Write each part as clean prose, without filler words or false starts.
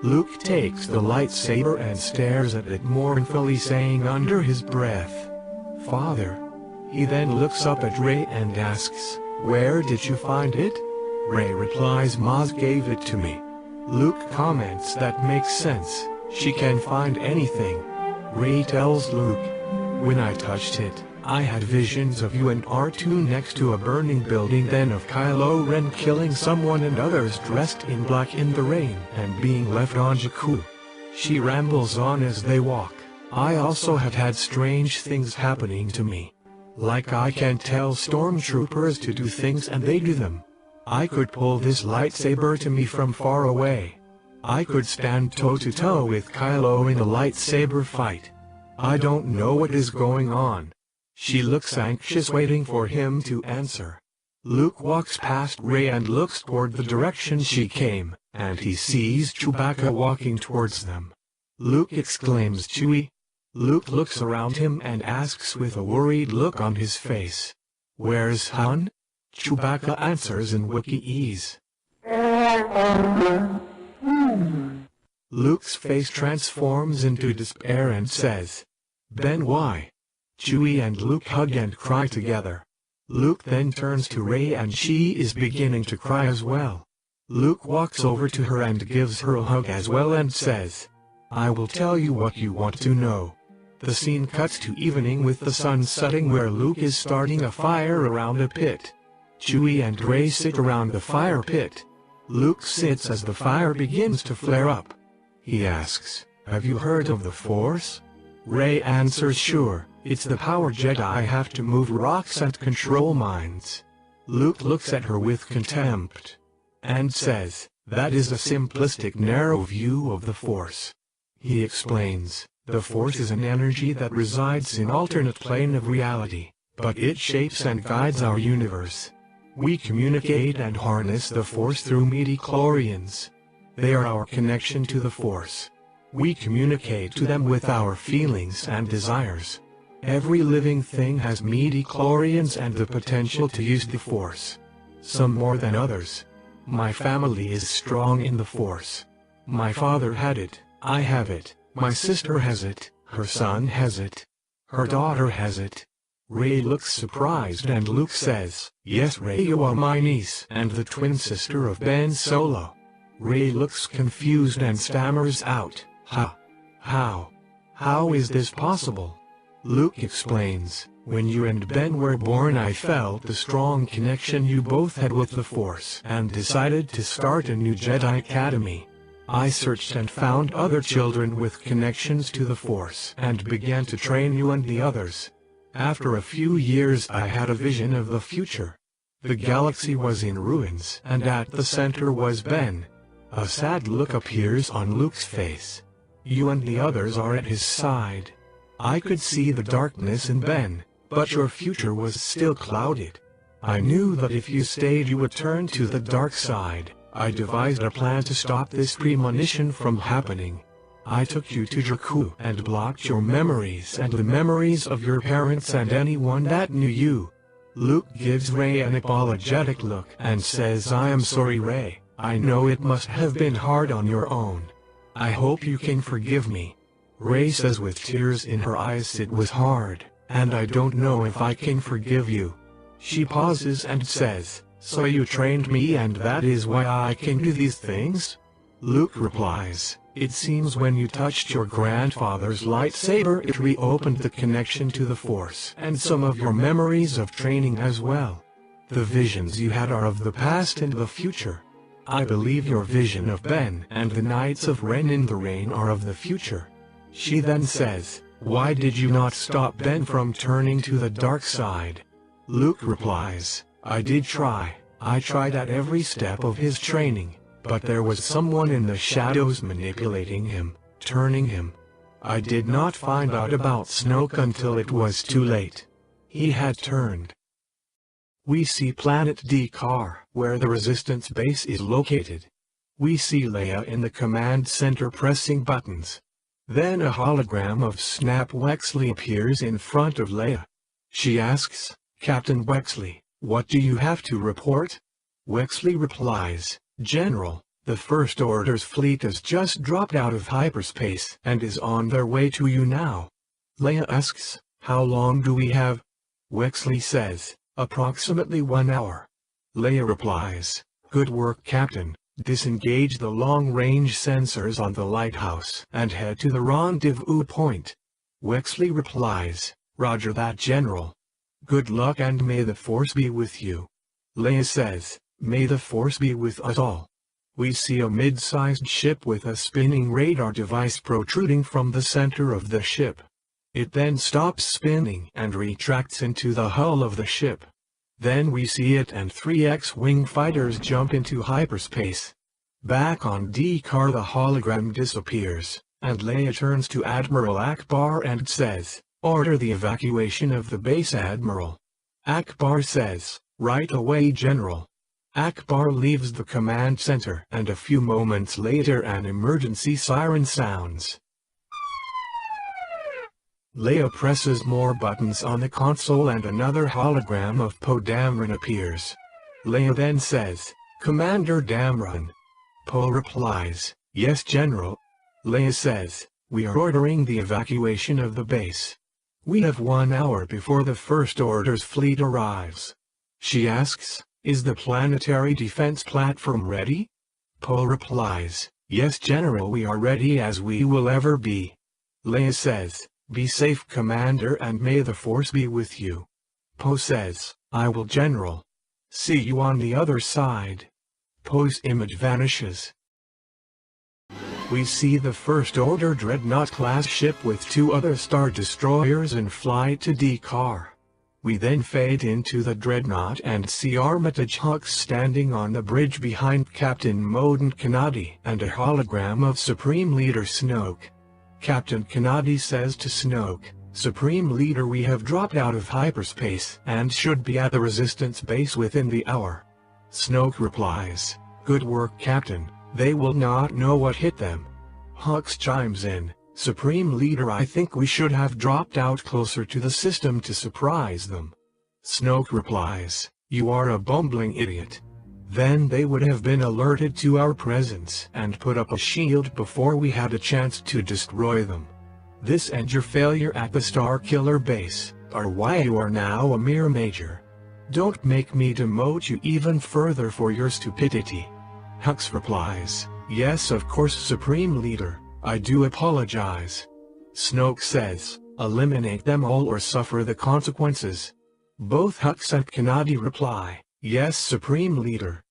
Luke takes the lightsaber and stares at it mournfully, saying under his breath, "Father." He then looks up at Rey and asks, "Where did you find it?" Rey replies, "Maz gave it to me." Luke comments, "That makes sense, she can find anything." Rey tells Luke, "When I touched it, I had visions of you and R2 next to a burning building, then of Kylo Ren killing someone and others dressed in black in the rain and being left on Jakku." She rambles on as they walk. "I also have had strange things happening to me. Like I can tell stormtroopers to do things and they do them. I could pull this lightsaber to me from far away. I could stand toe-to-toe with Kylo in a lightsaber fight. I don't know what is going on." She looks anxious, waiting for him to answer. Luke walks past Rey and looks toward the direction she came, and he sees Chewbacca walking towards them. Luke exclaims, "Chewie!" Luke looks around him and asks with a worried look on his face, "Where's Han?" Chewbacca answers in Wookieese. Luke's face transforms into despair and says, "Ben, why?" Chewie and Luke hug and cry together. Luke then turns to Rey and she is beginning to cry as well. Luke walks over to her and gives her a hug as well and says, "I will tell you what you want to know." The scene cuts to evening with the sun setting, where Luke is starting a fire around a pit. Chewie and Rey sit around the fire pit. Luke sits as the fire begins to flare up. He asks, "Have you heard of the Force?" Rey answers, "Sure, it's the power Jedi have to move rocks and control minds." Luke looks at her with contempt and says, "That is a simplistic, narrow view of the Force." He explains, "The Force is an energy that resides in alternate plane of reality, but it shapes and guides our universe. We communicate and harness the Force through midi-chlorians. They are our connection to the Force. We communicate to them with our feelings and desires. Every living thing has midi-chlorians and the potential to use the Force. Some more than others. My family is strong in the Force. My father had it, I have it, my sister has it, her son has it, her daughter has it." Rey looks surprised and Luke says, "Yes, Rey, you are my niece and the twin sister of Ben Solo." Rey looks confused and stammers out, How is this possible?" Luke explains, "When you and Ben were born, I felt the strong connection you both had with the Force and decided to start a new Jedi Academy. I searched and found other children with connections to the Force and began to train you and the others. After a few years I had a vision of the future. The galaxy was in ruins and at the center was Ben." A sad look appears on Luke's face. "You and the others are at his side. I could see the darkness in Ben, but your future was still clouded. I knew that if you stayed you would turn to the dark side. I devised a plan to stop this premonition from happening. I took you to Jakku and blocked your memories and the memories of your parents and anyone that knew you." Luke gives Rey an apologetic look and says, "I am sorry, Rey. I know it must have been hard on your own. I hope you can forgive me." Rey says with tears in her eyes, "It was hard, and I don't know if I can forgive you." She pauses and says, "So you trained me and that is why I can do these things?" Luke replies, "It seems when you touched your grandfather's lightsaber it reopened the connection to the Force and some of your memories of training as well. The visions you had are of the past and the future. I believe your vision of Ben and the Knights of Ren in the Rain are of the future." She then says, "Why did you not stop Ben from turning to the dark side?" Luke replies, "I did try. I tried at every step of his training, but there was someone in the shadows manipulating him, turning him. I did not find out about Snoke until it was too late. He had turned." We see Planet Dekar, where the Resistance base is located. We see Leia in the command center pressing buttons. Then a hologram of Snap Wexley appears in front of Leia. She asks, "Captain Wexley, what do you have to report?" Wexley replies, "General, The First Order's fleet has just dropped out of hyperspace and is on their way to you now. Leia asks, how long do we have? Wexley says, approximately 1 hour. Leia replies, good work, Captain. Disengage the long-range sensors on the lighthouse and head to the rendezvous point. Wexley replies, roger that, General. Good luck and may the Force be with you. Leia says, may the Force be with us all. We see a mid-sized ship with a spinning radar device protruding from the center of the ship. It then stops spinning and retracts into the hull of the ship. Then we see it and 3 X-wing fighters jump into hyperspace. Back on Dekar, the hologram disappears, and Leia turns to Admiral Akbar and says, order the evacuation of the base, Admiral. Akbar says, right away, General. Akbar leaves the command center and a few moments later an emergency siren sounds. Leia presses more buttons on the console and another hologram of Poe Dameron appears. Leia then says, Commander Dameron. Poe replies, yes, General. Leia says, we are ordering the evacuation of the base. We have 1 hour before the First Order's fleet arrives. She asks, is the planetary defense platform ready? Poe replies, yes, General, we are ready as we will ever be. Leia says, be safe, Commander, and may the Force be with you. Poe says, I will, General. See you on the other side. Poe's image vanishes. We see the First Order Dreadnought-class ship with 2 other Star Destroyers in flight to Dekar. We then fade into the Dreadnought and see Armitage Hux standing on the bridge behind Captain Moden Kennedy and a hologram of Supreme Leader Snoke. Captain Kennedy says to Snoke, Supreme Leader, we have dropped out of hyperspace and should be at the Resistance base within the hour. Snoke replies, good work, Captain, they will not know what hit them. Hux chimes in, Supreme Leader, I think we should have dropped out closer to the system to surprise them. Snoke replies, you are a bumbling idiot. Then they would have been alerted to our presence and put up a shield before we had a chance to destroy them. This and your failure at the Starkiller base are why you are now a mere major. Don't make me demote you even further for your stupidity. Hux replies, yes, of course, Supreme Leader, I do apologize. Snoke says, eliminate them all or suffer the consequences. Both Hux and Kennedy reply, yes, Supreme Leader.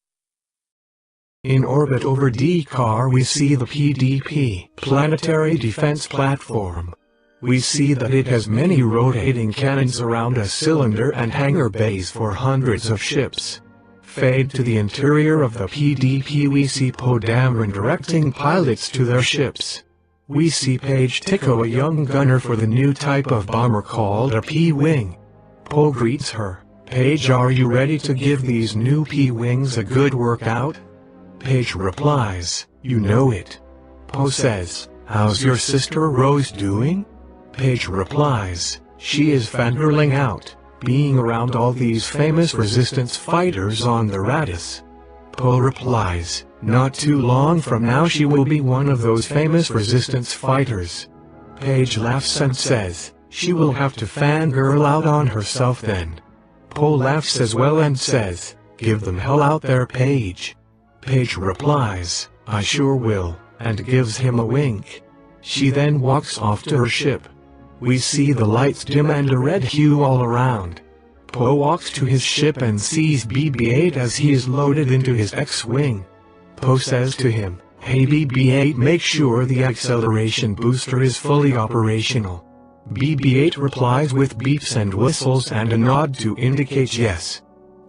In orbit over Dekar we see the PDP, Planetary Defense Platform. We see that it has many rotating cannons around a cylinder and hangar bays for hundreds of ships. Fade to the interior of the PDP, we see Poe Dameron directing pilots to their ships. We see Paige Tico, a young gunner for the new type of bomber called a P-Wing. Poe greets her. Paige, are you ready to give these new P-Wings a good workout? Paige replies, you know it. Poe says, how's your sister Rose doing? Paige replies, she is fangirling out, being around all these famous Resistance fighters on the Radis. Poe replies, not too long from now she will be one of those famous Resistance fighters. Paige laughs and says, she will have to fangirl out on herself then. Poe laughs as well and says, give them hell out there, Paige. Paige replies, I sure will, and gives him a wink. She then walks off to her ship. We see the lights dim and a red hue all around. Poe walks to his ship and sees BB-8 as he is loaded into his X-Wing. Poe says to him, hey BB-8, make sure the acceleration booster is fully operational. BB-8 replies with beeps and whistles and a nod to indicate yes.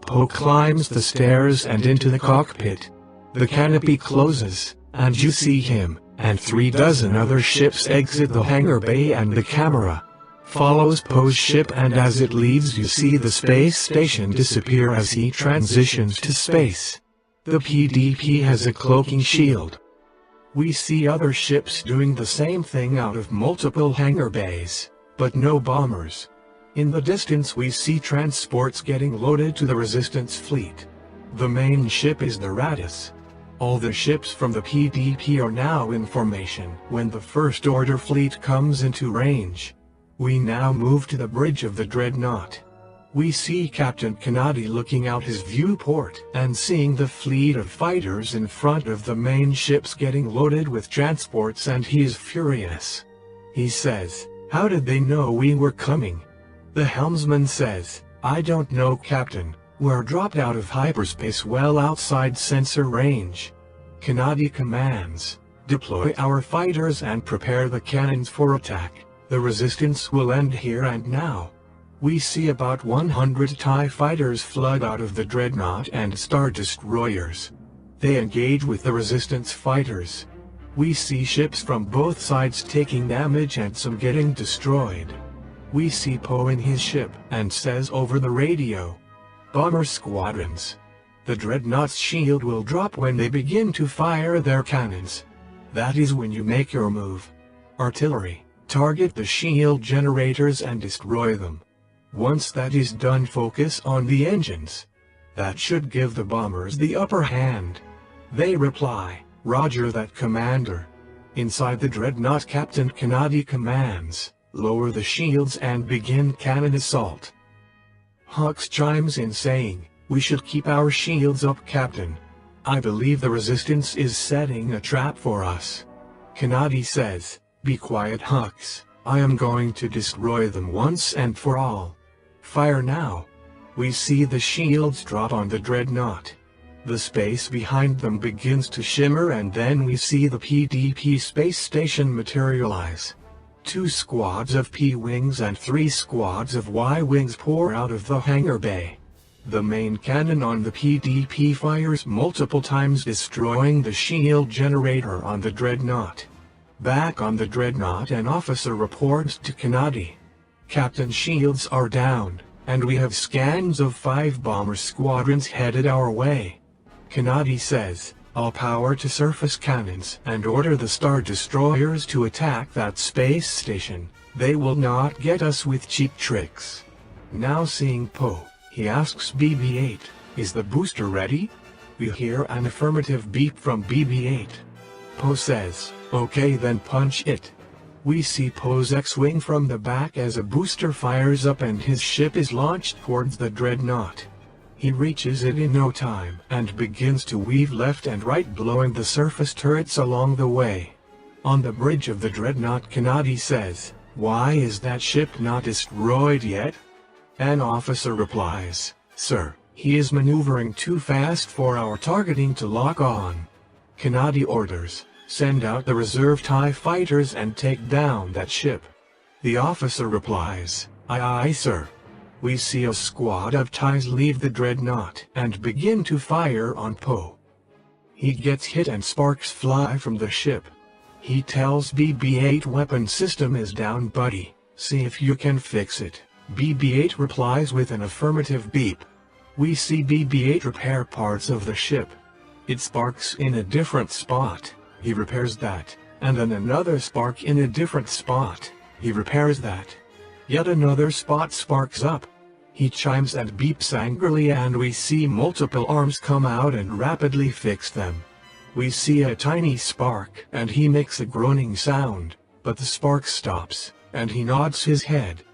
Poe climbs the stairs and into the cockpit. The canopy closes, and you see him and 36 other ships exit the hangar bay, and the camera follows Poe's ship, and as it leaves you see the space station disappear as he transitions to space. The PDP has a cloaking shield. We see other ships doing the same thing out of multiple hangar bays, but no bombers. In the distance we see transports getting loaded to the Resistance fleet. The main ship is the Radis. All the ships from the PDP are now in formation when the First Order fleet comes into range. We now move to the bridge of the dreadnought. We see Captain Kennedy looking out his viewport and seeing the fleet of fighters in front of the main ships getting loaded with transports, and he is furious. He says, "How did they know we were coming?" The helmsman says, "I don't know, Captain. We're dropped out of hyperspace well outside sensor range." Kennedy commands, "Deploy our fighters and prepare the cannons for attack. The resistance will end here and now." We see about 100 TIE fighters flood out of the dreadnought and Star Destroyers. They engage with the resistance fighters. We see ships from both sides taking damage and some getting destroyed. We see Poe in his ship and says over the radio, "Bomber squadrons. The dreadnought's shield will drop when they begin to fire their cannons. That is when you make your move. Artillery, target the shield generators and destroy them. Once that is done, focus on the engines. That should give the bombers the upper hand." They reply, "Roger that, Commander." Inside the dreadnought, Captain Kennedy commands, "Lower the shields and begin cannon assault." Hux chimes in saying, "We should keep our shields up, Captain. I believe the resistance is setting a trap for us." Kennedy says, "Be quiet, Hux. I am going to destroy them once and for all. Fire now." We see the shields drop on the dreadnought. The space behind them begins to shimmer, and then we see the PDP space station materialize. 2 squads of P-wings and 3 squads of Y-wings pour out of the hangar bay. The main cannon on the PDP fires multiple times, destroying the shield generator on the dreadnought. Back on the dreadnought, an officer reports to Kennedy, "Captain, shields are down, and we have scans of 5 bomber squadrons headed our way." Kennedy says, "All power to surface cannons and order the Star Destroyers to attack that space station. They will not get us with cheap tricks." Now seeing Poe, he asks BB-8, "Is the booster ready?" We hear an affirmative beep from BB-8. Poe says, "Okay, then punch it." We see Poe's X-wing from the back as a booster fires up and his ship is launched towards the dreadnought. He reaches it in no time and begins to weave left and right, blowing the surface turrets along the way. On the bridge of the dreadnought, Kennedy says, "Why is that ship not destroyed yet?" An officer replies, "Sir, he is maneuvering too fast for our targeting to lock on." Kennedy orders, "Send out the reserve TIE fighters and take down that ship." The officer replies, "Aye aye, sir." We see a squad of TIEs leave the dreadnought and begin to fire on Poe. He gets hit and sparks fly from the ship. He tells BB-8, "Weapon system is down, buddy. See if you can fix it." BB-8 replies with an affirmative beep. We see BB-8 repair parts of the ship. It sparks in a different spot. He repairs that, and then another spark in a different spot. He repairs that. Yet another spot sparks up. He chimes and beeps angrily, and we see multiple arms come out and rapidly fix them. We see a tiny spark, and he makes a groaning sound, but the spark stops, and he nods his head.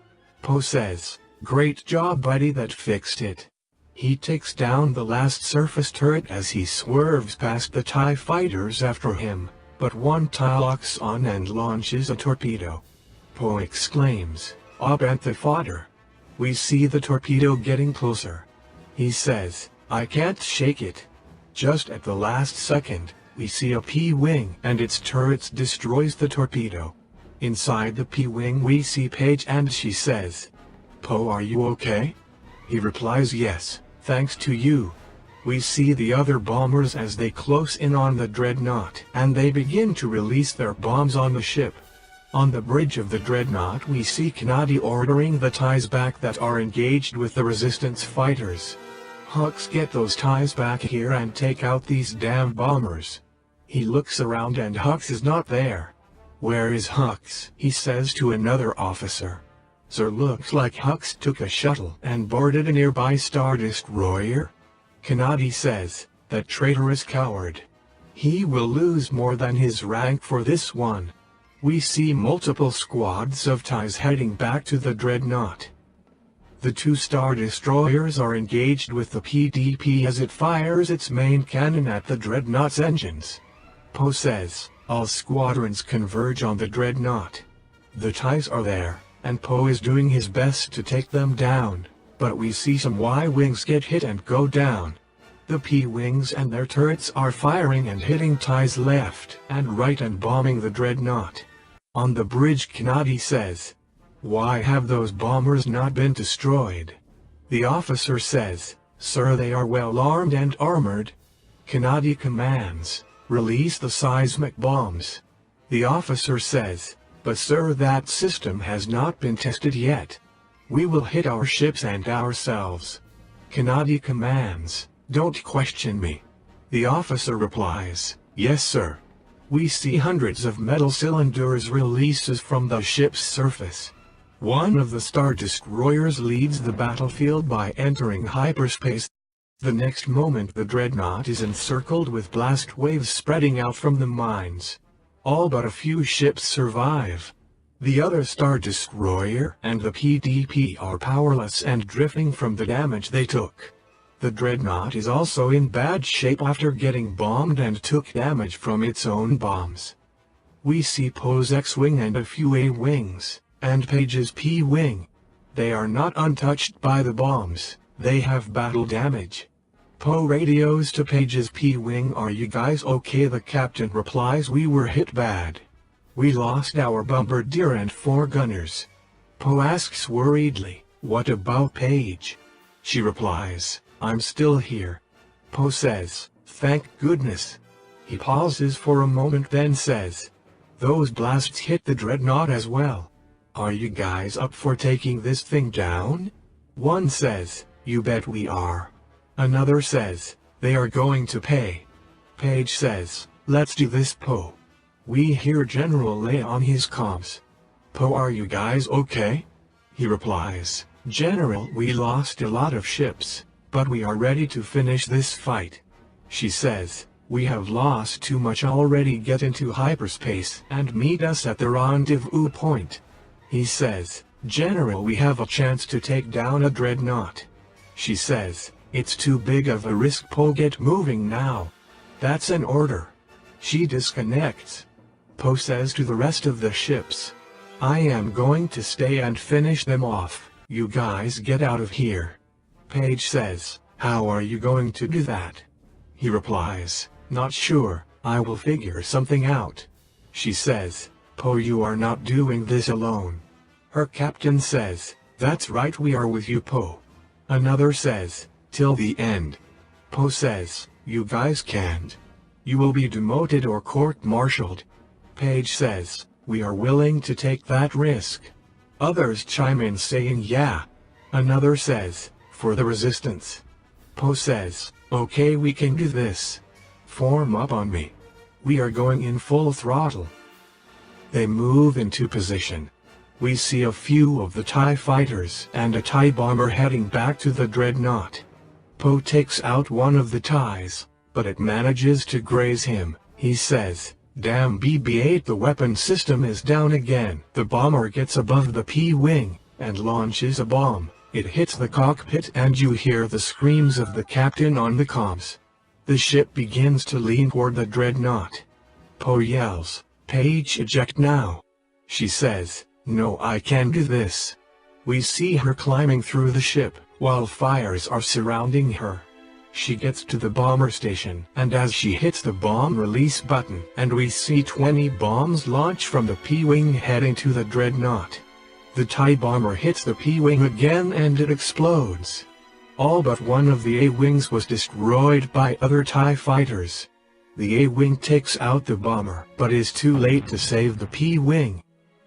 Poe says, "Great job, buddy, that fixed it." He takes down the last surface turret as he swerves past the TIE fighters after him, but one TIE locks on and launches a torpedo. Poe exclaims, "Up at the fodder." We see the torpedo getting closer. He says, "I can't shake it." Just at the last second, we see a P-wing and its turrets destroys the torpedo. Inside the P-wing we see Paige, and she says, "Poe, are you okay?" He replies, "Yes, thanks to you." We see the other bombers as they close in on the dreadnought, and they begin to release their bombs on the ship. On the bridge of the dreadnought we see Kennedy ordering the TIEs back that are engaged with the resistance fighters. "Hux, get those TIEs back here and take out these damn bombers." He looks around and Hux is not there. "Where is Hux?" he says to another officer. "Sir, looks like Hux took a shuttle and boarded a nearby Star Destroyer." Kennedy says, "That traitorous coward." He will lose more than his rank for this one. We see multiple squads of TIEs heading back to the dreadnought. The two Star Destroyers are engaged with the PDP as it fires its main cannon at the dreadnought's engines. Poe says, all squadrons converge on the dreadnought. The TIEs are there, and Poe is doing his best to take them down, but we see some Y-wings get hit and go down. The P-wings and their turrets are firing and hitting TIEs left and right and bombing the dreadnought. On the bridge, Kennedy says, "Why have those bombers not been destroyed?" The officer says, "Sir, they are well armed and armored." Kennedy commands, "Release the seismic bombs." The officer says, "But sir, that system has not been tested yet. We will hit our ships and ourselves." Kennedy commands, "Don't question me." The officer replies, "Yes sir." We see hundreds of metal cylinders releases from the ship's surface. One of the Star Destroyers leaves the battlefield by entering hyperspace. The next moment the dreadnought is encircled with blast waves spreading out from the mines. All but a few ships survive. The other Star Destroyer and the PDP are powerless and drifting from the damage they took. The dreadnought is also in bad shape after getting bombed and took damage from its own bombs. We see Poe's X-wing and a few A-wings, and Page's P-wing. They are not untouched by the bombs, they have battle damage. Poe radios to Page's P-wing, "Are you guys okay?" The captain replies, "We were hit bad. We lost our bombardier and 4 gunners." Poe asks worriedly, "What about Page?" She replies, "I'm still here." Poe says, "Thank goodness." He pauses for a moment then says, "Those blasts hit the dreadnought as well. Are you guys up for taking this thing down?" One says, "You bet we are." Another says, "They are going to pay." Page says, "Let's do this, Poe." We hear General Lay on his comms. "Poe, are you guys okay?" He replies, "General, we lost a lot of ships, but we are ready to finish this fight." She says, "We have lost too much already. Get into hyperspace and meet us at the rendezvous point." He says, "General, we have a chance to take down a dreadnought." She says, "It's too big of a risk, Poe. Get moving now." That's an order. She disconnects. Poe says to the rest of the ships, "I am going to stay and finish them off. You guys get out of here." Page says, "How are you going to do that?" He replies, "Not sure, I will figure something out." She says, "Poe, you are not doing this alone." Her captain says, "That's right, we are with you, Poe." Another says, "Till the end." Poe says, "You guys can't. You will be demoted or court-martialed." Page says, "We are willing to take that risk." Others chime in saying, "Yeah." Another says, "For the resistance." Poe says, "Okay, we can do this. Form up on me. We are going in full throttle." They move into position. We see a few of the TIE fighters and a TIE bomber heading back to the dreadnought. Poe takes out one of the TIEs, but it manages to graze him. He says, "Damn, BB-8, the weapon system is down again." The bomber gets above the P-wing and launches a bomb. It hits the cockpit and you hear the screams of the captain on the comms. The ship begins to lean toward the dreadnought. Poe yells, "Page, eject now." She says, "No, I can do this." We see her climbing through the ship, while fires are surrounding her. She gets to the bomber station, and as she hits the bomb release button, and we see 20 bombs launch from the P-wing heading to the dreadnought. The TIE bomber hits the P-wing again and it explodes. All but one of the A-wings was destroyed by other TIE fighters. The A-wing takes out the bomber, but is too late to save the P-wing.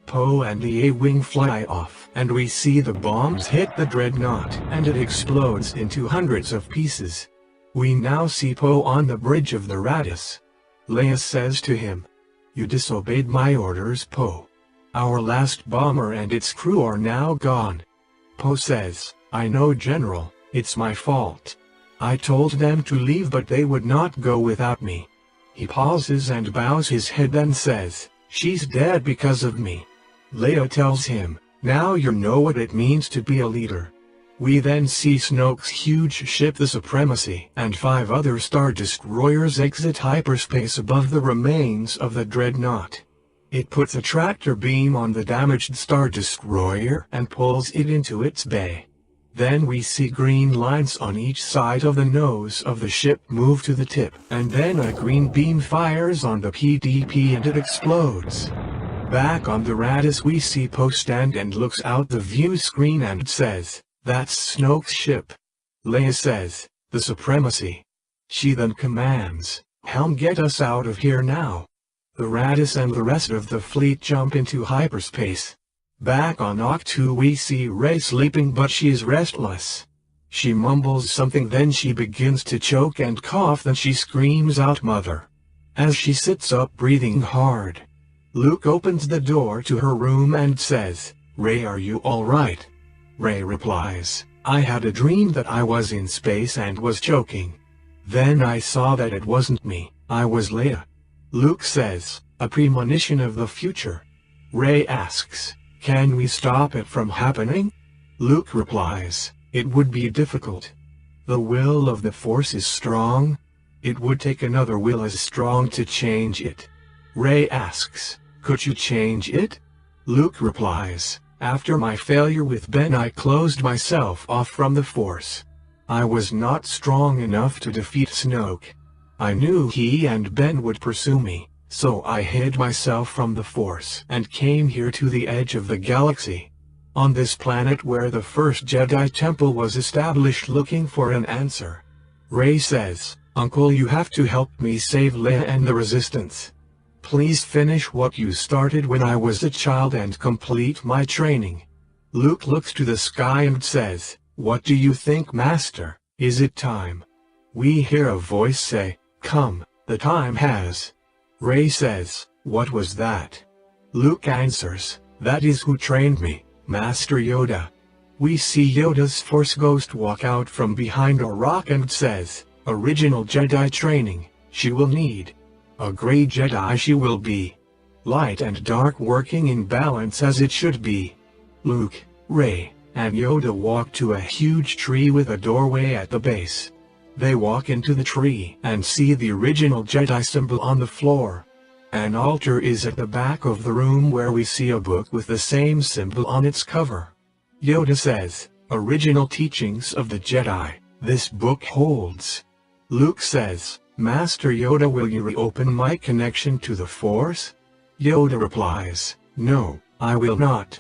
Poe and the A-wing fly off, and we see the bombs hit the dreadnought, and it explodes into hundreds of pieces. We now see Poe on the bridge of the Radis. Leia says to him, "You disobeyed my orders, Poe. Our last bomber and its crew are now gone." Poe says, "I know, General, it's my fault. I told them to leave but they would not go without me." He pauses and bows his head, then says, "She's dead because of me." Leia tells him, "Now you know what it means to be a leader." We then see Snoke's huge ship, the Supremacy, and 5 other Star Destroyers exit hyperspace above the remains of the Dreadnought. It puts a tractor beam on the damaged Star Destroyer and pulls it into its bay. Then we see green lines on each side of the nose of the ship move to the tip, and then a green beam fires on the PDP and it explodes. Back on the Radis we see Poe stand and looks out the view screen and says, "That's Snoke's ship." Leia says, "The Supremacy." She then commands, "Helm, get us out of here now." The Radis and the rest of the fleet jump into hyperspace. Back on Octu we see Rey sleeping, but she's restless. She mumbles something, then she begins to choke and cough, then she screams out, "Mother!" as she sits up breathing hard. Luke opens the door to her room and says, "Rey, are you alright?" Rey replies, "I had a dream that I was in space and was choking. Then I saw that it wasn't me, I was Leia." Luke says, "A premonition of the future." Rey asks, "Can we stop it from happening?" Luke replies, "It would be difficult. The will of the Force is strong. It would take another will as strong to change it." Rey asks, "Could you change it?" Luke replies, "After my failure with Ben, I closed myself off from the Force. I was not strong enough to defeat Snoke. I knew he and Ben would pursue me. So I hid myself from the Force and came here to the edge of the galaxy. On this planet where the first Jedi Temple was established, looking for an answer." Rey says, "Uncle, you have to help me save Leia and the Resistance. Please finish what you started when I was a child and complete my training." Luke looks to the sky and says, "What do you think, Master? Is it time?" We hear a voice say, "Come, the time has." Rey says, "What was that?" Luke answers, "That is who trained me, Master Yoda." We see Yoda's Force ghost walk out from behind a rock and says, "Original Jedi training, she will need. A great Jedi she will be. Light and dark working in balance as it should be." Luke, Rey, and Yoda walk to a huge tree with a doorway at the base. They walk into the tree and see the original Jedi symbol on the floor. An altar is at the back of the room where we see a book with the same symbol on its cover. Yoda says, "Original teachings of the Jedi, this book holds." Luke says, "Master Yoda, will you reopen my connection to the Force?" Yoda replies, "No, I will not."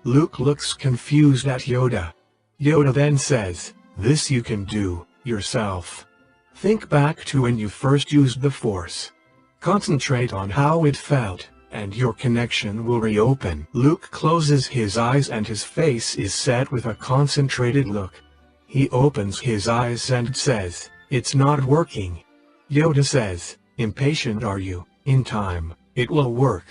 Luke looks confused at Yoda. Yoda then says, "This you can do yourself. Think back to when you first used the Force. Concentrate on how it felt, and your connection will reopen." Luke closes his eyes and his face is set with a concentrated look. He opens his eyes and says, "It's not working." Yoda says, "Impatient are you? In time, it will work."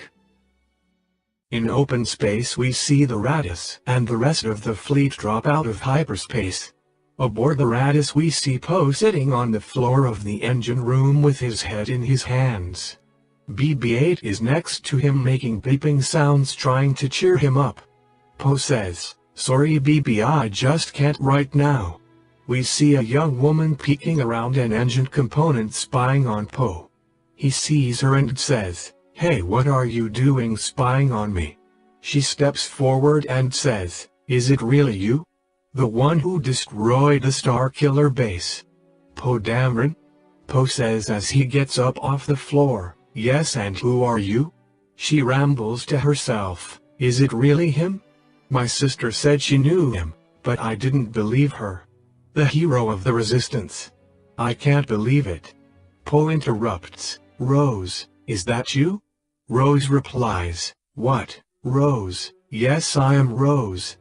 In open space we see the Radis and the rest of the fleet drop out of hyperspace. Aboard the Radis we see Poe sitting on the floor of the engine room with his head in his hands. BB-8 is next to him making beeping sounds trying to cheer him up. Poe says, "Sorry BB, I just can't right now." We see a young woman peeking around an engine component spying on Poe. He sees her and says, "Hey, what are you doing spying on me?" She steps forward and says, "Is it really you? The one who destroyed the Starkiller base? Poe Dameron?" Poe says as he gets up off the floor, "Yes, and who are you?" She rambles to herself, "Is it really him? My sister said she knew him, but I didn't believe her. The hero of the Resistance. I can't believe it." Poe interrupts, "Rose, is that you?" Rose replies, "What, Rose?" "Yes, I am Rose."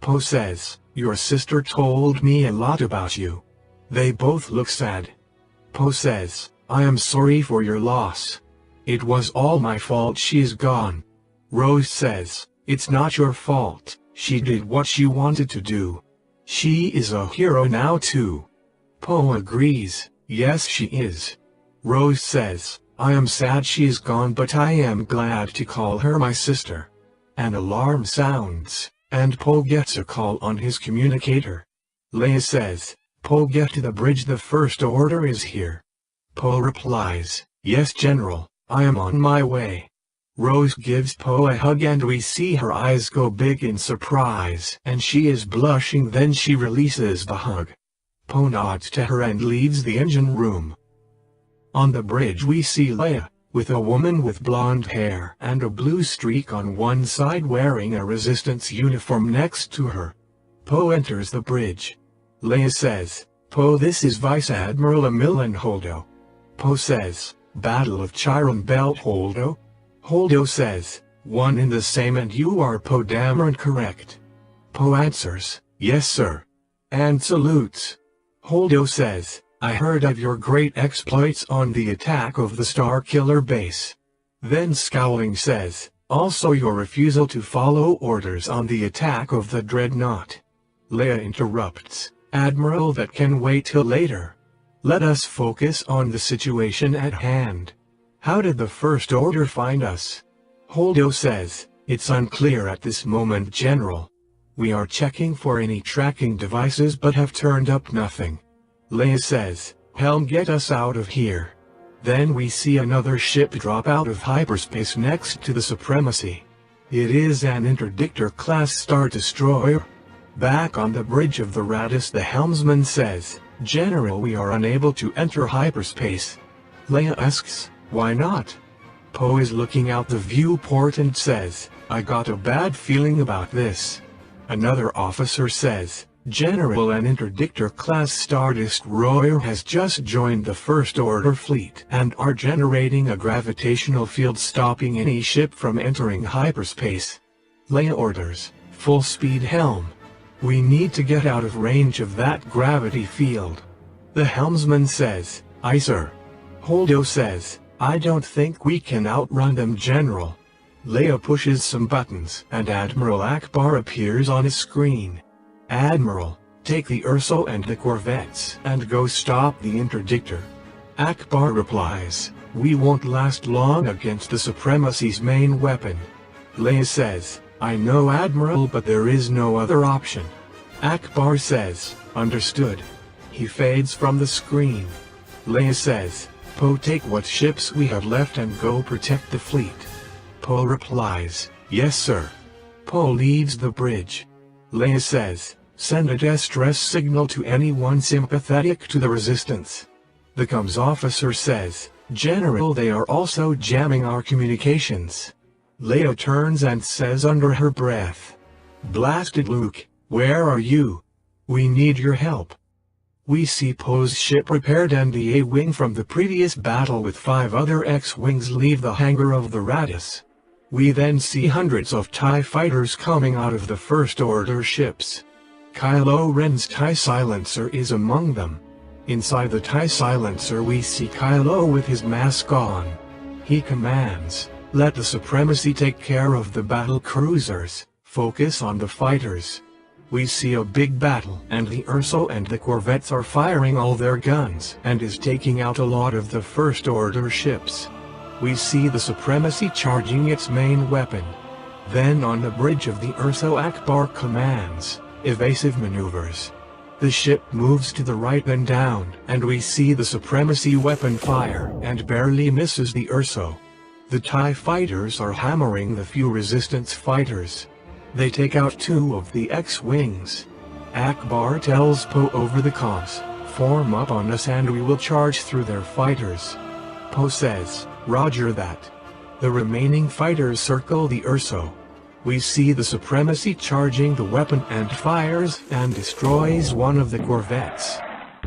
Poe says, "Your sister told me a lot about you." They both look sad. Poe says, "I am sorry for your loss. It was all my fault she's gone." Rose says, "It's not your fault, she did what she wanted to do. She is a hero now too." Poe agrees, "Yes she is." Rose says, I am sad she's gone, but I am glad to call her my sister. An alarm sounds, and Poe gets a call on his communicator. Leia says, Poe, get to the bridge, the First Order is here. Poe replies, yes General, I am on my way. Rose gives Poe a hug and we see her eyes go big in surprise and she is blushing, then she releases the hug. Poe nods to her and leaves the engine room. On the bridge we see Leia, with a woman with blonde hair and a blue streak on one side wearing a Resistance uniform next to her. Poe enters the bridge. Leia says, Poe, this is Vice Admiral Emilian Holdo. Poe says, Battle of Chiron Belt, Holdo? Holdo says, one and the same, and you are Poe Dameron, correct? Poe answers, yes sir. And salutes. Holdo says, I heard of your great exploits on the attack of the Starkiller base. Then scowling says, also your refusal to follow orders on the attack of the Dreadnought. Leia interrupts, Admiral, that can wait till later. Let us focus on the situation at hand. How did the First Order find us? Holdo says, it's unclear at this moment, General. We are checking for any tracking devices but have turned up nothing. Leia says, Helm, get us out of here. Then we see another ship drop out of hyperspace next to the Supremacy. It is an Interdictor-class Star Destroyer. Back on the bridge of the Raddus, the helmsman says, General, we are unable to enter hyperspace. Leia asks, why not? Poe is looking out the viewport and says, I got a bad feeling about this. Another officer says, General, an Interdictor-class Star Destroyer has just joined the First Order fleet and are generating a gravitational field stopping any ship from entering hyperspace. Leia orders, full speed, Helm. We need to get out of range of that gravity field. The helmsman says, aye sir. Holdo says, I don't think we can outrun them, General. Leia pushes some buttons and Admiral Akbar appears on a screen. Admiral, take the Urso and the corvettes and go stop the Interdictor. Akbar replies, we won't last long against the Supremacy's main weapon. Leia says, I know Admiral, but there is no other option. Akbar says, understood. He fades from the screen. Leia says, Poe, take what ships we have left and go protect the fleet. Poe replies, yes sir. Poe leaves the bridge. Leia says, send a distress signal to anyone sympathetic to the Resistance. The comms officer says, General, they are also jamming our communications. Leia turns and says under her breath, blasted Luke, where are you? We need your help. We see Poe's ship repaired and the A-Wing from the previous battle with 5 other X-Wings leave the hangar of the Raddus. We then see hundreds of TIE fighters coming out of the First Order ships. Kylo Ren's TIE Silencer is among them. Inside the TIE Silencer we see Kylo with his mask on. He commands, let the Supremacy take care of the battle cruisers, focus on the fighters. We see a big battle and the Urso and the corvettes are firing all their guns and is taking out a lot of the First Order ships. We see the Supremacy charging its main weapon. Then on the bridge of the Urso, Akbar commands, evasive maneuvers. The ship moves to the right and down, and we see the Supremacy weapon fire and barely misses the Urso. The TIE fighters are hammering the few Resistance fighters. They take out 2 of the X-Wings. Akbar tells Poe over the comms, form up on us and we will charge through their fighters. Poe says, roger that. The remaining fighters circle the Urso. We see the Supremacy charging the weapon and fires and destroys one of the corvettes.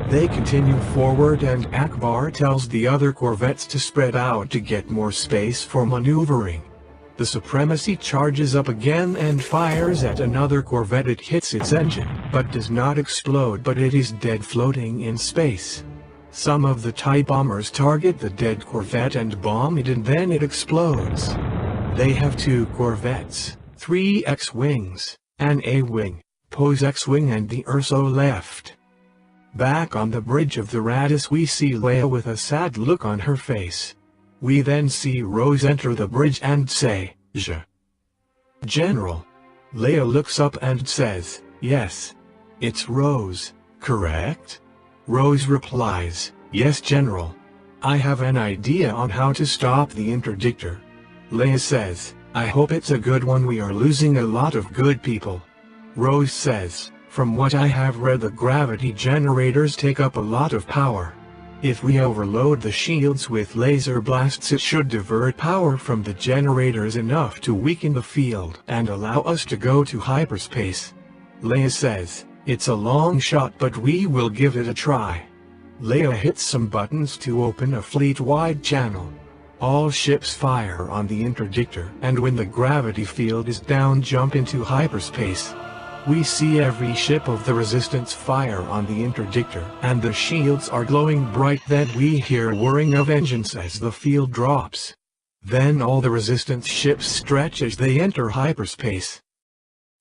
They continue forward and Akbar tells the other corvettes to spread out to get more space for maneuvering. The Supremacy charges up again and fires at another corvette. It hits its engine, but does not explode, but it is dead floating in space. Some of the TIE bombers target the dead corvette and bomb it, and then it explodes. They have 2 corvettes, 3 X-Wings, an A-Wing, Poe's X-Wing and the Urso left. Back on the bridge of the Raddus we see Leia with a sad look on her face. We then see Rose enter the bridge and say, General. Leia looks up and says, yes. It's Rose, correct? Rose replies, yes, General. I have an idea on how to stop the interdictor. Leia says, I hope it's a good one. We are losing a lot of good people. Rose says, from what I have read, the gravity generators take up a lot of power. If we overload the shields with laser blasts, it should divert power from the generators enough to weaken the field and allow us to go to hyperspace. Leia says, it's a long shot, but we will give it a try. Leia hits some buttons to open a fleet-wide channel. All ships fire on the interdictor, and when the gravity field is down, jump into hyperspace. We see every ship of the Resistance fire on the interdictor, and the shields are glowing bright. Then we hear whirring of engines as the field drops. Then all the Resistance ships stretch as they enter hyperspace.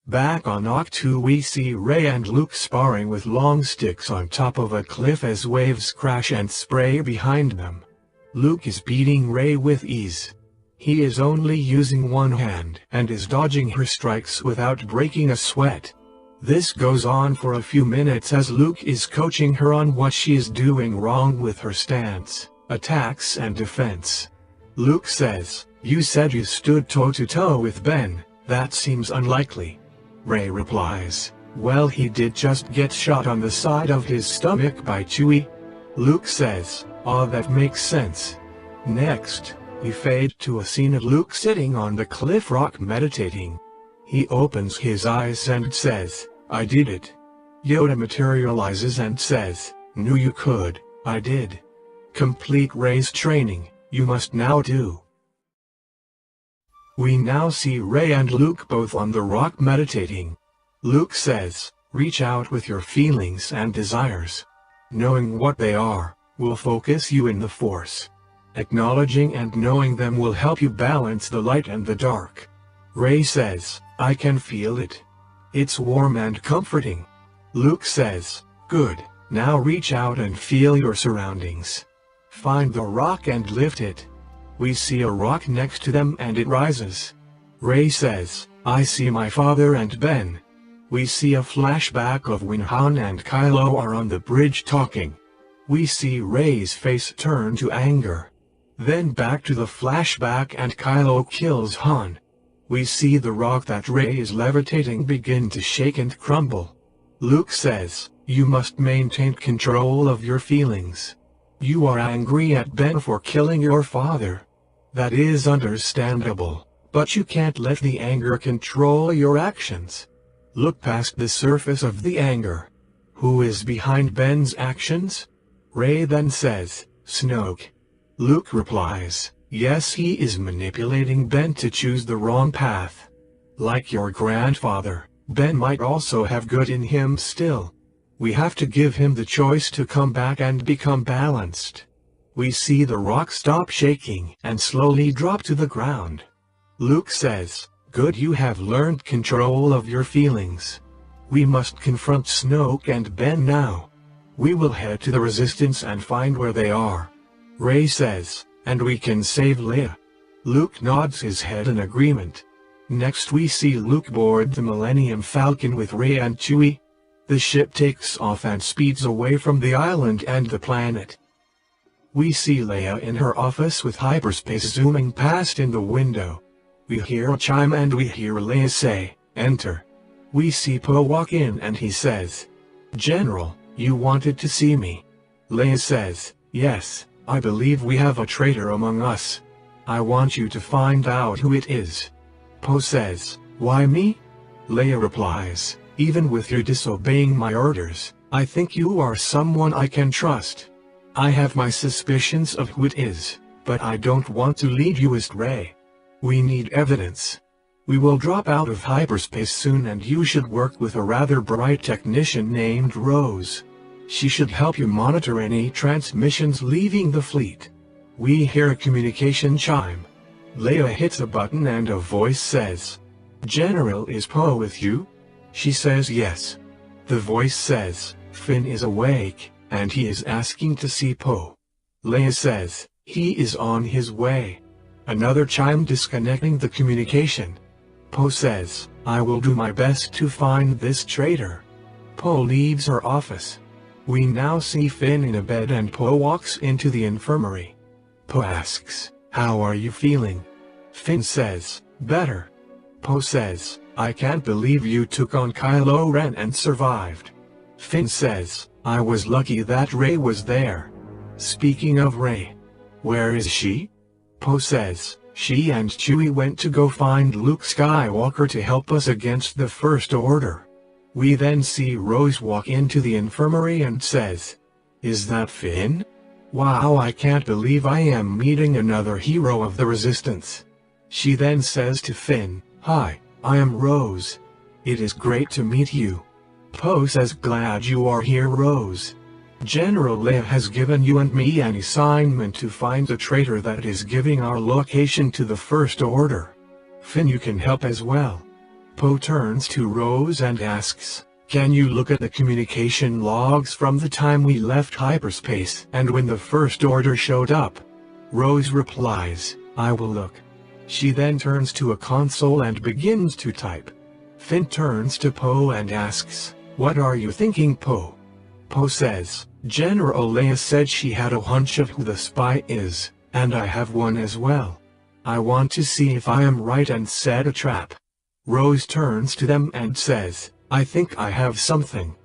Back on Octu, we see Rey and Luke sparring with long sticks on top of a cliff as waves crash and spray behind them. Luke is beating Rey with ease. He is only using one hand and is dodging her strikes without breaking a sweat. This goes on for a few minutes as Luke is coaching her on what she is doing wrong with her stance, attacks and defense. Luke says, you said you stood toe-to-toe with Ben. That seems unlikely. Rey replies, well, he did just get shot on the side of his stomach by Chewie. Luke says, oh, that makes sense. Next, we fade to a scene of Luke sitting on the cliff rock meditating. He opens his eyes and says, I did it. Yoda materializes and says, knew you could. I did. Complete Rey's training, you must now do. We now see Rey and Luke both on the rock meditating. Luke says, reach out with your feelings and desires. Knowing what they are will focus you in the Force. Acknowledging and knowing them will help you balance the light and the dark. Rey says, I can feel it. It's warm and comforting. Luke says, good, now reach out and feel your surroundings. Find the rock and lift it. We see a rock next to them and it rises. Rey says, I see my father and Ben. We see a flashback of when Han and Kylo are on the bridge talking. We see Rey's face turn to anger. Then back to the flashback and Kylo kills Han. We see the rock that Rey is levitating begin to shake and crumble. Luke says, you must maintain control of your feelings. You are angry at Ben for killing your father. That is understandable, but you can't let the anger control your actions. Look past the surface of the anger. Who is behind Ben's actions? Rey then says, Snoke. Luke replies, yes, he is manipulating Ben to choose the wrong path. Like your grandfather, Ben might also have good in him still. We have to give him the choice to come back and become balanced. We see the rock stop shaking and slowly drop to the ground. Luke says, good, you have learned control of your feelings. We must confront Snoke and Ben now. We will head to the Resistance and find where they are. Rey says, and we can save Leia. Luke nods his head in agreement. Next we see Luke board the Millennium Falcon with Rey and Chewie. The ship takes off and speeds away from the island and the planet. We see Leia in her office with hyperspace zooming past in the window. We hear a chime and we hear Leia say, enter. We see Poe walk in and he says, General, you wanted to see me. Leia says, yes, I believe we have a traitor among us. I want you to find out who it is. Poe says, why me? Leia replies, even with your disobeying my orders, I think you are someone I can trust. I have my suspicions of who it is, but I don't want to lead you astray. We need evidence. We will drop out of hyperspace soon and you should work with a rather bright technician named Rose. She should help you monitor any transmissions leaving the fleet. We hear a communication chime. Leia hits a button and a voice says, General, is Poe with you? She says yes. The voice says, Finn is awake, and he is asking to see Poe. Leia says, He is on his way. Another chime disconnecting the communication. Poe says, I will do my best to find this traitor. Poe leaves her office. We now see Finn in a bed and Poe walks into the infirmary. Poe asks, how are you feeling? Finn says, better. Poe says, I can't believe you took on Kylo Ren and survived. Finn says, I was lucky that Rey was there. Speaking of Rey, where is she? Poe says, she and Chewie went to go find Luke Skywalker to help us against the First Order. We then see Rose walk into the infirmary and says, is that Finn? Wow, I can't believe I am meeting another hero of the Resistance. She then says to Finn, hi, I am Rose. It is great to meet you. Poe says, glad you are here, Rose. General Leia has given you and me an assignment to find the traitor that is giving our location to the First Order. Finn, you can help as well. Poe turns to Rose and asks, can you look at the communication logs from the time we left hyperspace and when the First Order showed up? Rose replies, I will look. She then turns to a console and begins to type. Finn turns to Poe and asks, what are you thinking, Poe? Poe says, General Leia said she had a hunch of who the spy is, and I have one as well. I want to see if I am right and set a trap. Rose turns to them and says, I think I have something.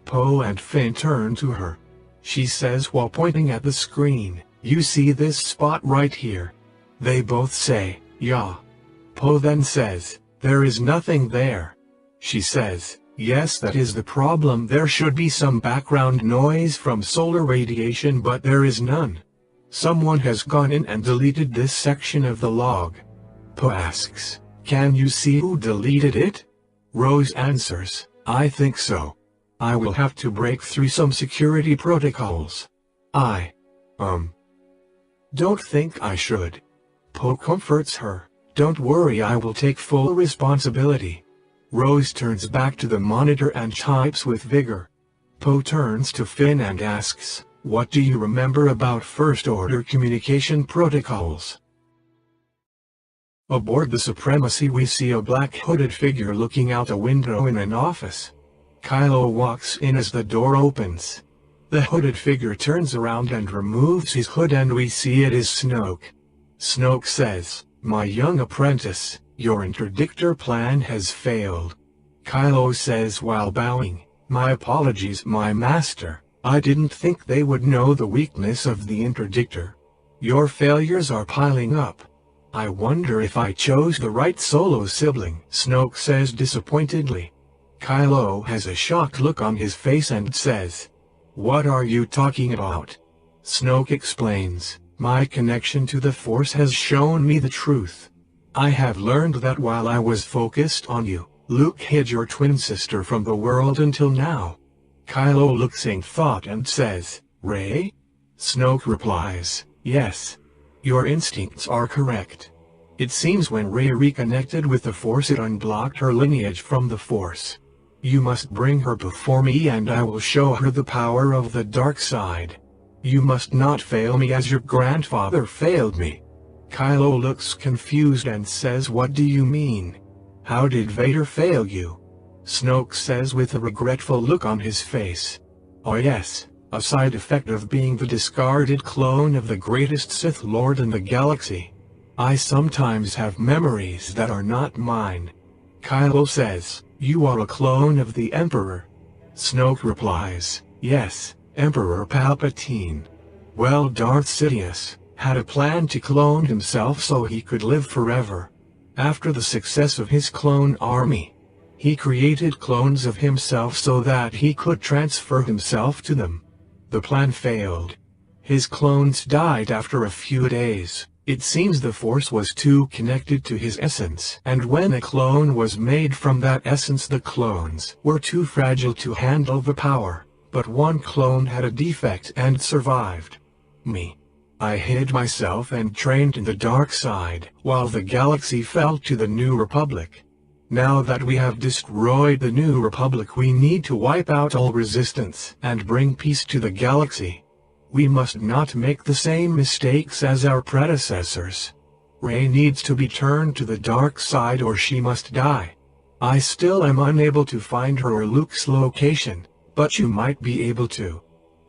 Poe and Finn turn to her. She says while pointing at the screen, you see this spot right here? They both say, yeah. Poe then says, there is nothing there. She says, yes, that is the problem. There should be some background noise from solar radiation, but there is none. Someone has gone in and deleted this section of the log. Poe asks, can you see who deleted it? Rose answers, I think so. I will have to break through some security protocols. I don't think I should. Poe comforts her, don't worry, I will take full responsibility. Rose turns back to the monitor and types with vigor. Poe turns to Finn and asks, what do you remember about First Order communication protocols? Aboard the Supremacy we see a black hooded figure looking out a window in an office. Kylo walks in as the door opens. The hooded figure turns around and removes his hood and we see it is Snoke. Snoke says, my young apprentice, your interdictor plan has failed. Kylo says while bowing, my apologies, my master. I didn't think they would know the weakness of the interdictor. Your failures are piling up. I wonder if I chose the right solo sibling, Snoke says disappointedly. Kylo has a shocked look on his face and says, what are you talking about? Snoke explains, my connection to the Force has shown me the truth. I have learned that while I was focused on you, Luke hid your twin sister from the world until now. Kylo looks in thought and says, Rey? Snoke replies, yes. Your instincts are correct. It seems when Rey reconnected with the Force it unblocked her lineage from the Force. You must bring her before me and I will show her the power of the dark side. You must not fail me as your grandfather failed me. Kylo looks confused and says, what do you mean? How did Vader fail you? Snoke says with a regretful look on his face. Oh yes, a side effect of being the discarded clone of the greatest Sith Lord in the galaxy. I sometimes have memories that are not mine. Kylo says, you are a clone of the Emperor. Snoke replies, yes, Emperor Palpatine. Well, Darth Sidious had a plan to clone himself so he could live forever. After the success of his clone army, he created clones of himself so that he could transfer himself to them. The plan failed. His clones died after a few days. It seems the Force was too connected to his essence, and when a clone was made from that essence the clones were too fragile to handle the power. But one clone had a defect and survived. Me. I hid myself and trained in the dark side, while the galaxy fell to the New Republic. Now that we have destroyed the New Republic we need to wipe out all resistance and bring peace to the galaxy. We must not make the same mistakes as our predecessors. Rey needs to be turned to the dark side or she must die. I still am unable to find her or Luke's location, but you might be able to.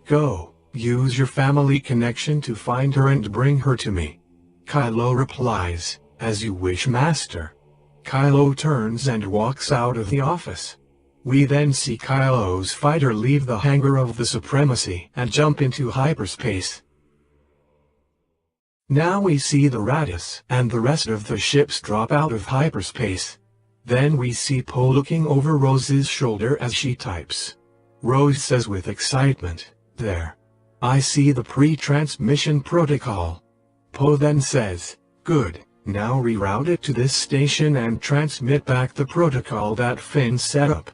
Go, use your family connection to find her and bring her to me. Kylo replies, as you wish, Master. Kylo turns and walks out of the office. We then see Kylo's fighter leave the hangar of the Supremacy and jump into hyperspace. Now we see the Raddus and the rest of the ships drop out of hyperspace. Then we see Poe looking over Rose's shoulder as she types. Rose says with excitement, "There. I see the pre-transmission protocol." Poe then says, "Good, now reroute it to this station and transmit back the protocol that Finn set up."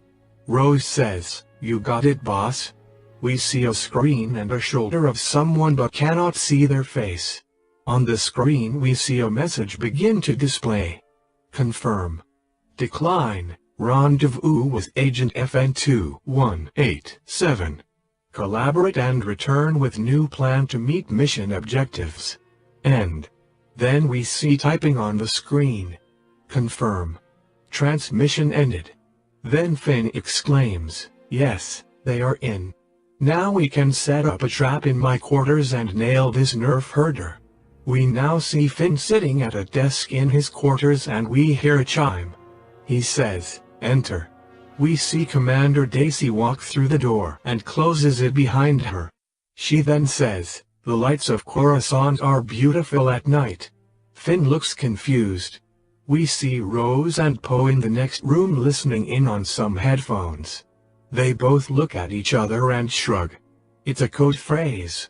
Rose says, "You got it, boss." We see a screen and a shoulder of someone but cannot see their face. On the screen we see a message begin to display. Confirm. Decline. Rendezvous with Agent FN2187. Collaborate and return with new plan to meet mission objectives. End. Then we see typing on the screen. Confirm. Transmission ended. Then Finn exclaims, "Yes, they are in. Now we can set up a trap in my quarters and nail this nerf herder." We now see Finn sitting at a desk in his quarters and we hear a chime. He says, "Enter." We see Commander Daisy walk through the door and closes it behind her. She then says, "The lights of Coruscant are beautiful at night." Finn looks confused. We see Rose and Poe in the next room listening in on some headphones. They both look at each other and shrug. It's a code phrase.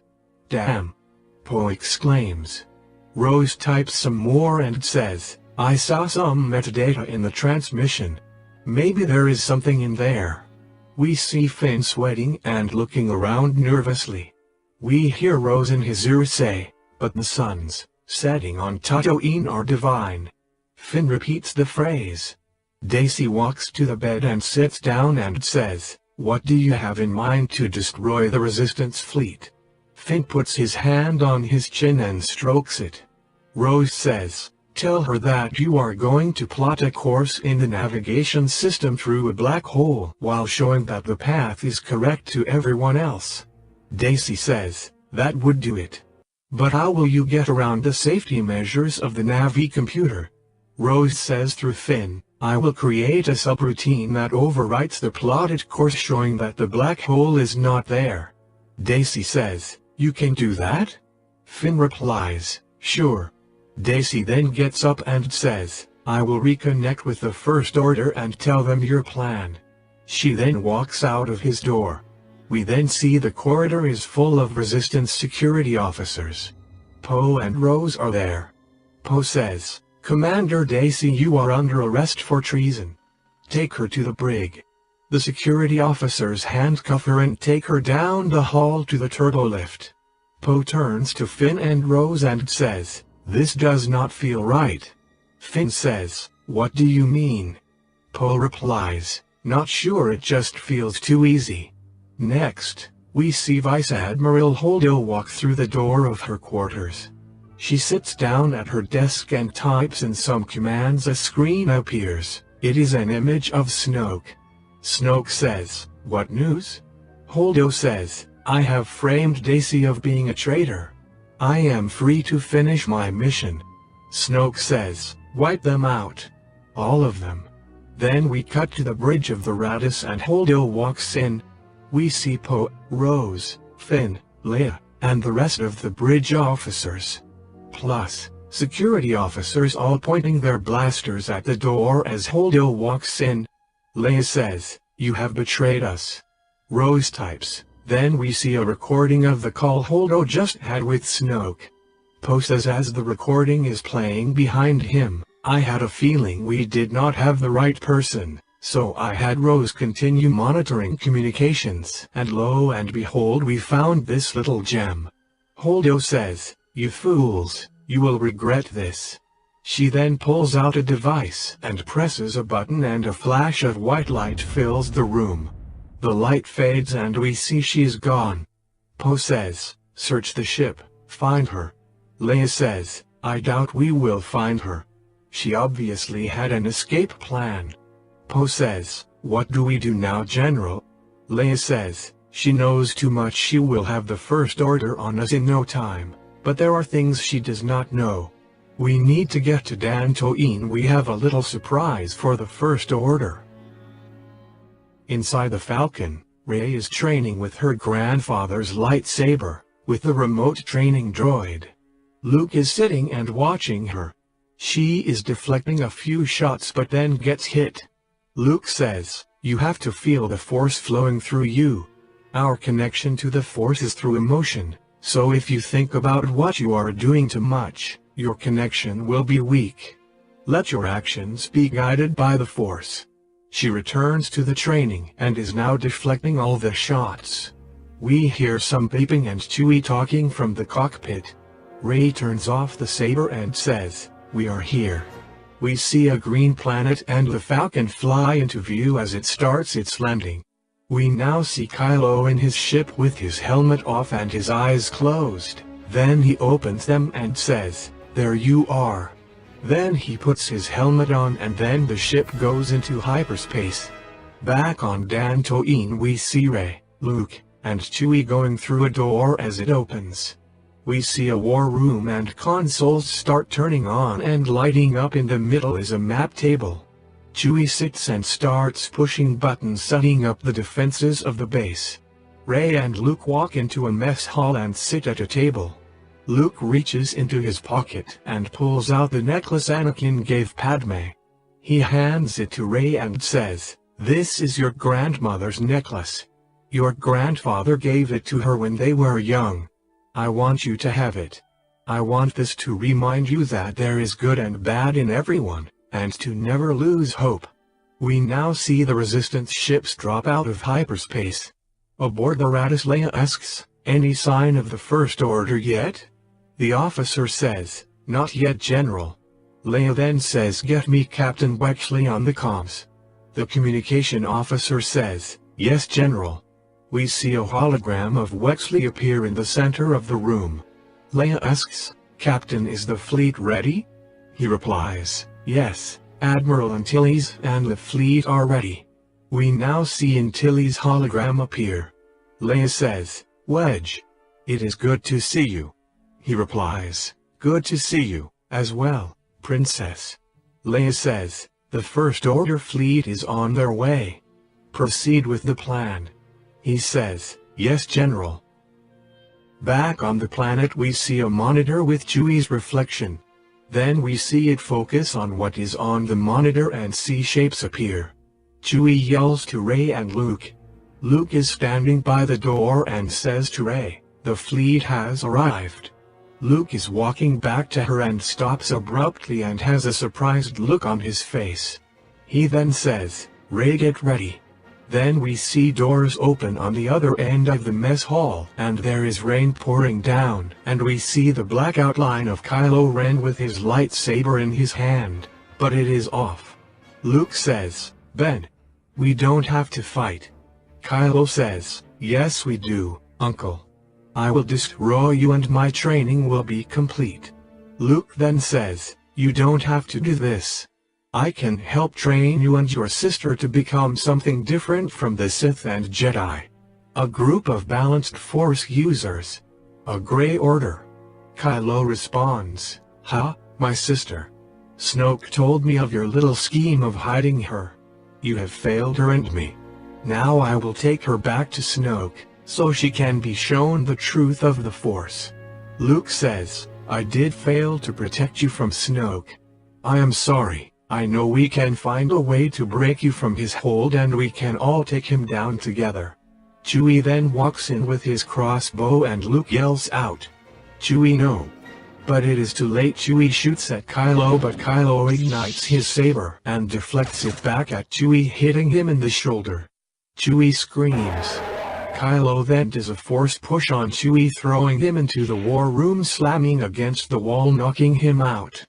"Damn!" Poe exclaims. Rose types some more and says, "I saw some metadata in the transmission. Maybe there is something in there." We see Finn sweating and looking around nervously. We hear Rose in his ear say, "But the suns setting on Tatooine are divine." Finn repeats the phrase. Daisy walks to the bed and sits down and says, "What do you have in mind to destroy the Resistance fleet?" Finn puts his hand on his chin and strokes it. Rose says, "Tell her that you are going to plot a course in the navigation system through a black hole while showing that the path is correct to everyone else." Daisy says, "That would do it. But how will you get around the safety measures of the Navi computer?" Rose says through Finn, "I will create a subroutine that overwrites the plotted course showing that the black hole is not there." Daisy says, "You can do that?" Finn replies, "Sure." Daisy then gets up and says, "I will reconnect with the First Order and tell them your plan." She then walks out of his door. We then see the corridor is full of Resistance security officers. Poe and Rose are there. Poe says, "Commander Daisy, you are under arrest for treason. Take her to the brig." The security officers handcuff her and take her down the hall to the turbolift. Poe turns to Finn and Rose and says, "This does not feel right." Finn says, "What do you mean?" Poe replies, "Not sure, it just feels too easy." Next, we see Vice Admiral Holdo walk through the door of her quarters. She sits down at her desk and types in some commands. A screen appears. It is an image of Snoke. Snoke says, "What news?" Holdo says, "I have framed Daisy of being a traitor. I am free to finish my mission." Snoke says, "Wipe them out. All of them." Then we cut to the bridge of the Raddus and Holdo walks in. We see Poe, Rose, Finn, Leia, and the rest of the bridge officers. Plus, security officers all pointing their blasters at the door as Holdo walks in. Leia says, "You have betrayed us." Rose types. Then we see a recording of the call Holdo just had with Snoke. Poe says as the recording is playing behind him, "I had a feeling we did not have the right person, so I had Rose continue monitoring communications, and lo and behold we found this little gem." Holdo says, "You fools, you will regret this." She then pulls out a device and presses a button and a flash of white light fills the room. The light fades and we see she's gone. Poe says, Search the ship, find her. Leia says, I doubt we will find her. She obviously had an escape plan. Poe says, what do we do now, General? Leia says, she knows too much. She will have the First Order on us in no time, but there are things she does not know. We need to get to Dantooine. We have a little surprise for the First Order. Inside the Falcon, Rey is training with her grandfather's lightsaber, with the remote training droid. Luke is sitting and watching her. She is deflecting a few shots but then gets hit. Luke says, you have to feel the Force flowing through you. Our connection to the Force is through emotion, so if you think about what you are doing too much, your connection will be weak. Let your actions be guided by the Force. She returns to the training and is now deflecting all the shots. We hear some beeping and Chewie talking from the cockpit. Rey turns off the saber and says, we are here. We see a green planet and the Falcon fly into view as it starts its landing. We now see Kylo in his ship with his helmet off and his eyes closed. Then he opens them and says, there you are. Then he puts his helmet on and then the ship goes into hyperspace. Back on Dantooine we see Rey, Luke, and Chewie going through a door as it opens. We see a war room and consoles start turning on and lighting up. In the middle is a map table. Chewie sits and starts pushing buttons setting up the defenses of the base. Rey and Luke walk into a mess hall and sit at a table. Luke reaches into his pocket and pulls out the necklace Anakin gave Padme. He hands it to Rey and says, this is your grandmother's necklace. Your grandfather gave it to her when they were young. I want you to have it. I want this to remind you that there is good and bad in everyone, and to never lose hope. We now see the Resistance ships drop out of hyperspace. Aboard the Raddus, Leia asks, any sign of the First Order yet? The officer says, not yet, General. Leia then says, get me Captain Wexley on the comms. The communication officer says, yes, General. We see a hologram of Wexley appear in the center of the room. Leia asks, Captain, is the fleet ready? He replies, yes, Admiral Antilles and the fleet are ready. We now see Antilles' hologram appear. Leia says, Wedge. It is good to see you. He replies, good to see you, as well, Princess. Leia says, the First Order fleet is on their way. Proceed with the plan. He says, yes, General. Back on the planet we see a monitor with Chewie's reflection. Then we see it focus on what is on the monitor and see shapes appear. Chewie yells to Rey and Luke. Luke is standing by the door and says to Rey, the fleet has arrived. Luke is walking back to her and stops abruptly and has a surprised look on his face. He then says, Rey, get ready. Then we see doors open on the other end of the mess hall, and there is rain pouring down, and we see the black outline of Kylo Ren with his lightsaber in his hand, but it is off. Luke says, Ben, we don't have to fight. Kylo says, yes we do, Uncle. I will destroy you and my training will be complete. Luke then says, you don't have to do this. I can help train you and your sister to become something different from the Sith and Jedi. A group of balanced Force users. A Grey Order. Kylo responds, huh, my sister? Snoke told me of your little scheme of hiding her. You have failed her and me. Now I will take her back to Snoke, so she can be shown the truth of the Force. Luke says, I did fail to protect you from Snoke. I am sorry. I know we can find a way to break you from his hold and we can all take him down together. Chewie then walks in with his crossbow and Luke yells out, Chewie, no. But it is too late. Chewie shoots at Kylo, but Kylo ignites his saber and deflects it back at Chewie, hitting him in the shoulder. Chewie screams. Kylo then does a force push on Chewie, throwing him into the war room, slamming against the wall, knocking him out.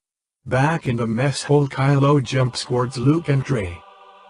Back in the mess hall, Kylo jumps towards Luke and Rey.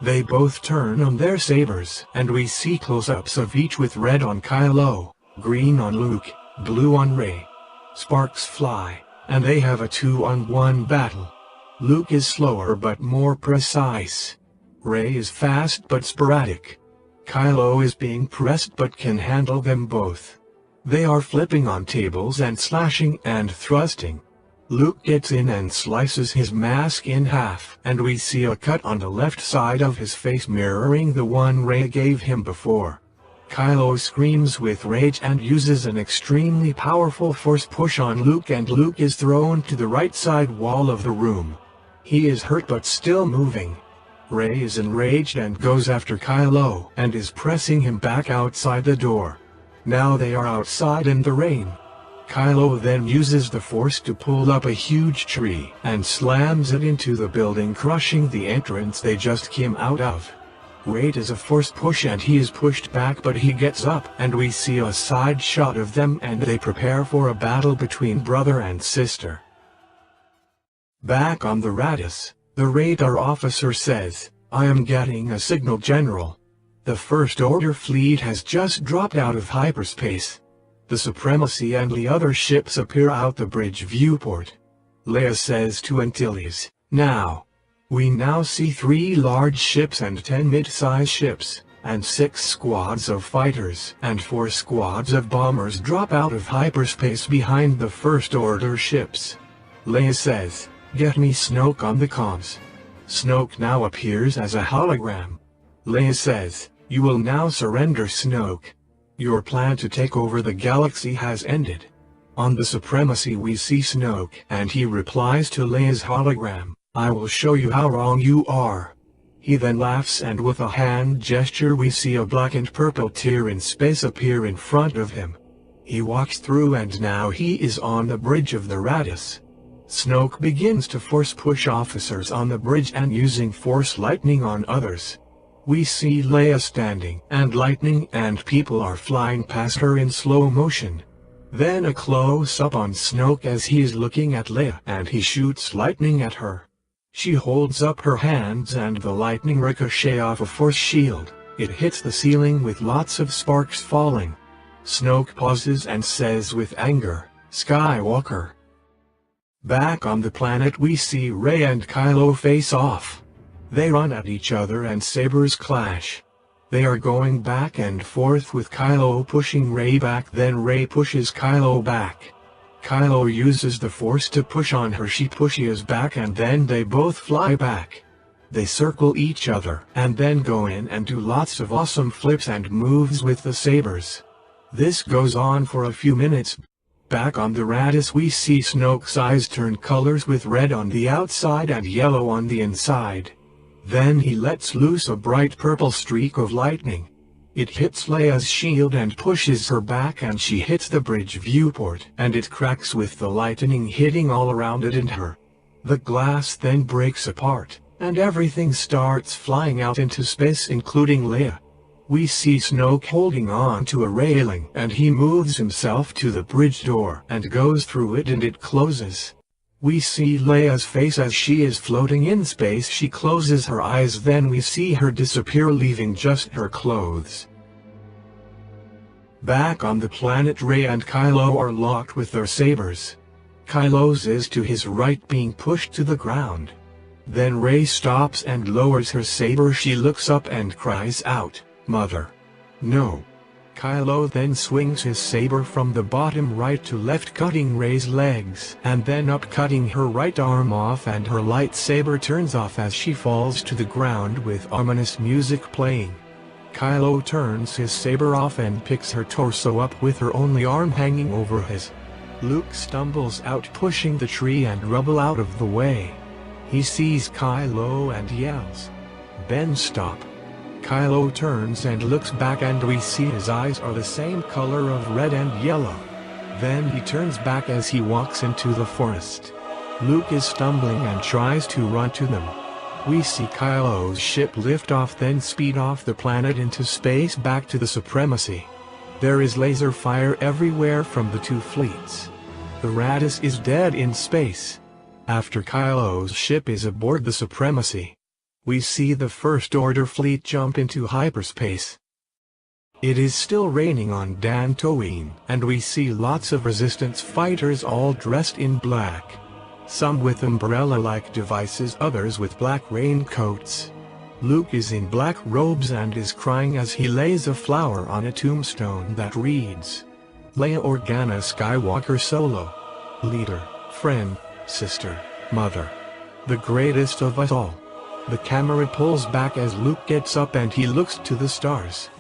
They both turn on their sabers, and we see close-ups of each with red on Kylo, green on Luke, Blue on Rey. Sparks fly, and they have a 2-on-1 battle. Luke is slower but more precise. Rey is fast but sporadic. Kylo is being pressed but can handle them both. They are flipping on tables and slashing and thrusting. Luke gets in and slices his mask in half, and we see a cut on the left side of his face mirroring the one Rey gave him before. Kylo screams with rage and uses an extremely powerful force push on Luke, and Luke is thrown to the right side wall of the room. He is hurt but still moving. Rey is enraged and goes after Kylo and is pressing him back outside the door. Now they are outside in the rain. Kylo then uses the force to pull up a huge tree and slams it into the building, crushing the entrance they just came out of. Rey does a force push and he is pushed back, but he gets up and we see a side shot of them and they prepare for a battle between brother and sister. Back on the Raddus, the radar officer says, "I am getting a signal, General. The First Order fleet has just dropped out of hyperspace. The Supremacy and the other ships appear out the bridge viewport." Leia says to Antilles, "Now. We now see 3 large ships and 10 mid-size ships, and 6 squads of fighters and 4 squads of bombers drop out of hyperspace behind the First Order ships." Leia says, "Get me Snoke on the comms." Snoke now appears as a hologram. Leia says, "You will now surrender, Snoke. Your plan to take over the galaxy has ended." On the Supremacy we see Snoke and he replies to Leia's hologram, "I will show you how wrong you are." He then laughs and with a hand gesture we see a black and purple tear in space appear in front of him. He walks through and now he is on the bridge of the Raddus. Snoke begins to force push officers on the bridge and using force lightning on others. We see Leia standing and lightning and people are flying past her in slow motion. Then a close-up on Snoke as he is looking at Leia and he shoots lightning at her. She holds up her hands and the lightning ricochet off a force shield. It hits the ceiling with lots of sparks falling. Snoke pauses and says with anger, "Skywalker." Back on the planet we see Rey and Kylo face off. They run at each other and sabers clash. They are going back and forth with Kylo pushing Rey back, then Rey pushes Kylo back. Kylo uses the force to push on her, she pushes back and then they both fly back. They circle each other and then go in and do lots of awesome flips and moves with the sabers. This goes on for a few minutes. Back on the Raddus we see Snoke's eyes turn colors with red on the outside and yellow on the inside. Then he lets loose a bright purple streak of lightning. It hits Leia's shield and pushes her back and she hits the bridge viewport and it cracks with the lightning hitting all around it and her. The glass then breaks apart and everything starts flying out into space including Leia. We see Snoke holding on to a railing and he moves himself to the bridge door and goes through it and it closes. We see Leia's face as she is floating in space. She closes her eyes, then we see her disappear leaving just her clothes. Back on the planet Rey and Kylo are locked with their sabers. Kylo's is to his right being pushed to the ground. Then Rey stops and lowers her saber. She looks up and cries out, "Mother, no." Kylo then swings his saber from the bottom right to left, cutting Rey's legs and then up, cutting her right arm off, and her lightsaber turns off as she falls to the ground with ominous music playing. Kylo turns his saber off and picks her torso up with her only arm hanging over his. Luke stumbles out, pushing the tree and rubble out of the way. He sees Kylo and yells, "Ben, stop." Kylo turns and looks back and we see his eyes are the same color of red and yellow. Then he turns back as he walks into the forest. Luke is stumbling and tries to run to them. We see Kylo's ship lift off, then speed off the planet into space back to the Supremacy. There is laser fire everywhere from the 2 fleets. The Raddus is dead in space. After Kylo's ship is aboard the Supremacy, we see the First Order fleet jump into hyperspace. It is still raining on Dantooine, and we see lots of resistance fighters all dressed in black. Some with umbrella-like devices, others with black raincoats. Luke is in black robes and is crying as he lays a flower on a tombstone that reads, Leia Organa Skywalker Solo. Leader, friend, sister, mother. The greatest of us all. The camera pulls back as Luke gets up and he looks to the stars.